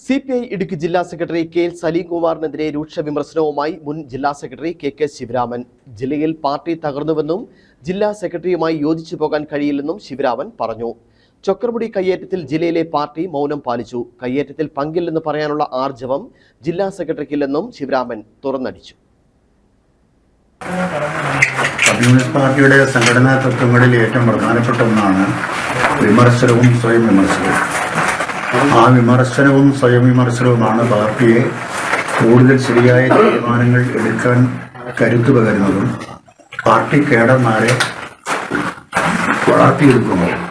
CPI Idukki ജില്ലാ secretary K സലീംകുമാറിനെതിരെ രൂക്ഷ വിമർശനവുമായി മുൻ ജില്ലാ സെക്രട്ടറി കെ ശിവരാമൻ. ജില്ലയിൽ പാർട്ടി തകർന്നുവെന്നും ജില്ലാ സെക്രട്ടറിയുമായി യോജിച്ചു പോകാൻ കഴിയില്ലെന്നും ശിവരാമൻ പറഞ്ഞു. ചൊക്രമുടി കയ്യേറ്റത്തിൽ ജില്ലയിലെ പാർട്ടി മൗനം പാലിച്ചു. കയ്യേറ്റത്തിൽ പങ്കില്ലെന്ന് പറയാനുള്ള ആർജവം ജില്ലാ സെക്രട്ടറിക്കില്ലെന്നും ശിവരാമൻ തുറന്നടിച്ചു. കമ്മ്യൂണിസ്റ്റ് പാർട്ടിയുടെ സംഘടനാ തത്വങ്ങളിൽ ഏറ്റവും പ്രധാനപ്പെട്ട ഒന്നാണ് വിമർശനവും സ്വയം വിമർശനവും. ആ വിമർശനവും സ്വയം വിമർശനവുമാണ് പാർട്ടിയെ കൂടുതൽ ശരിയായ തീരുമാനങ്ങൾ എടുക്കാൻ കരുത്തു പകരുന്നതും പാർട്ടി കേഡർമാരെ വളർത്തിയെടുക്കുന്നതും.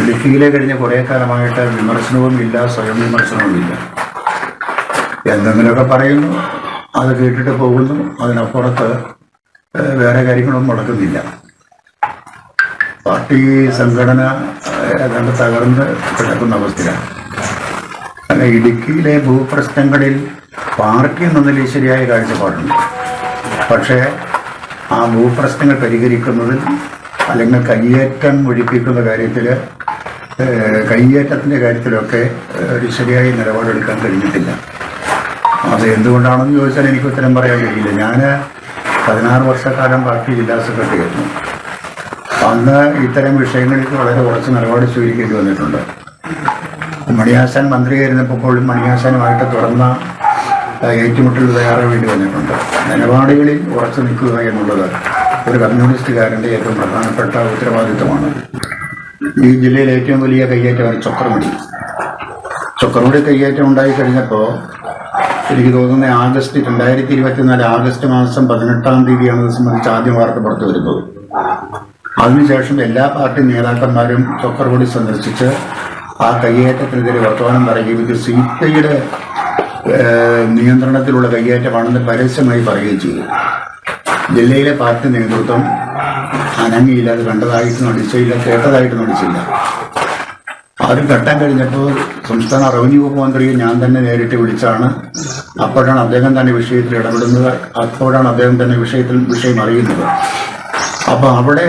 ഇടുക്കിയിലെ കഴിഞ്ഞ കുറേ കാലമായിട്ട് വിമർശനവും ഇല്ല, സ്വയം വിമർശനവും ഇല്ല. എന്തെങ്കിലുമൊക്കെ പറയുന്നു, അത് കേട്ടിട്ട് പോകുന്നു, അതിനപ്പുറത്ത് വേറെ കാര്യങ്ങളൊന്നും നടക്കുന്നില്ല. പാർട്ടി സംഘടന ഏതാണ്ട് തകർന്ന് കിടക്കുന്ന അവസ്ഥയാണ്. അല്ല, ഇടുക്കിയിലെ ഭൂപ്രശ്നങ്ങളിൽ പാർട്ടി എന്നതിൽ ശരിയായ കാഴ്ചപ്പാടുണ്ട്. പക്ഷേ ആ ഭൂപ്രശ്നങ്ങൾ പരിഹരിക്കുന്നതിൽ അല്ലെങ്കിൽ കയ്യേറ്റം ഒഴിപ്പിക്കുന്ന കാര്യത്തിൽ, കയ്യേറ്റത്തിൻ്റെ കാര്യത്തിലൊക്കെ ഒരു ശരിയായ നിലപാടെടുക്കാൻ കഴിഞ്ഞിട്ടില്ല. അത് എന്തുകൊണ്ടാണെന്ന് ചോദിച്ചാൽ എനിക്ക് ഉത്തരം പറയാൻ കഴിയില്ല. ഞാൻ 16 വർഷക്കാലം പാർട്ടി ജില്ലാ സെക്രട്ടറി ആയിരുന്നു. അന്ന് ഇത്തരം വിഷയങ്ങൾക്ക് വളരെ ഉറച്ച നിലപാട് സ്വീകരിക്കേണ്ടി വന്നിട്ടുണ്ട്. മണിയാശാൻ മന്ത്രിയായിരുന്നപ്പോഴും മണിയാശാനുമായിട്ട് തുറന്ന ഏറ്റുമുട്ടൽ തയ്യാറാവേണ്ടി വന്നിട്ടുണ്ട്. നിലപാടുകളിൽ ഉറച്ചു നിൽക്കുക എന്നുള്ളത് ഒരു കമ്മ്യൂണിസ്റ്റുകാരൻ്റെ ഏറ്റവും പ്രധാനപ്പെട്ട ഉത്തരവാദിത്വമാണ്. ഈ ജില്ലയിൽ ഏറ്റവും വലിയ കയ്യേറ്റമാണ് ചൊക്രമുടി. ചൊക്രമുടി കയ്യേറ്റം ഉണ്ടായിക്കഴിഞ്ഞപ്പോൾ എനിക്ക് തോന്നുന്നത് 2024 ആഗസ്റ്റ് മാസം 18-ാം തീയതിയാണ് ഇത് സംബന്ധിച്ച് ആദ്യം വാർത്ത പുറത്തു വരുന്നത്. അതിനുശേഷം എല്ലാ പാർട്ടി നേതാക്കന്മാരും ചൊക്രമുടി സന്ദർശിച്ച് ആ കയ്യേറ്റത്തിനെതിരെ വർത്തമാനം പറയുകയും ഇത് CPIയുടെ നിയന്ത്രണത്തിലുള്ള കയ്യേറ്റമാണെന്ന് പരസ്യമായി പറയുകയും ചെയ്തു. ജില്ലയിലെ പാർട്ടി നേതൃത്വം അനങ്ങിയില്ല, അത് കണ്ടതായിട്ട് നടിച്ചില്ല, കേട്ടതായിട്ട് നടിച്ചില്ല. അത് ഘട്ടം കഴിഞ്ഞപ്പോൾ സംസ്ഥാന റവന്യൂ വകുപ്പ് മന്ത്രിയെ ഞാൻ തന്നെ നേരിട്ട് വിളിച്ചാണ്. അപ്പോഴാണ് അദ്ദേഹം തന്നെ വിഷയത്തിൽ ഇടപെടുന്നത്. അപ്പോഴാണ് അദ്ദേഹം തന്നെ വിഷയം അറിയുന്നത്. അപ്പോൾ അവിടെ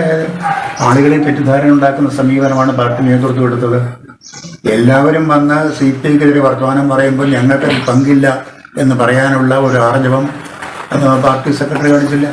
ആളുകളെ തെറ്റിദ്ധാരണ ഉണ്ടാക്കുന്ന സമീപനമാണ് പാർട്ടി നേതൃത്വം എടുത്തത്. എല്ലാവരും വന്ന് CPIക്കെതിരെ വർത്തമാനം പറയുമ്പോൾ ഞങ്ങൾക്ക് പങ്കില്ല എന്ന് പറയാനുള്ള ഒരു ആർജവം പാർട്ടി സെക്രട്ടറി കാണിച്ചില്ല.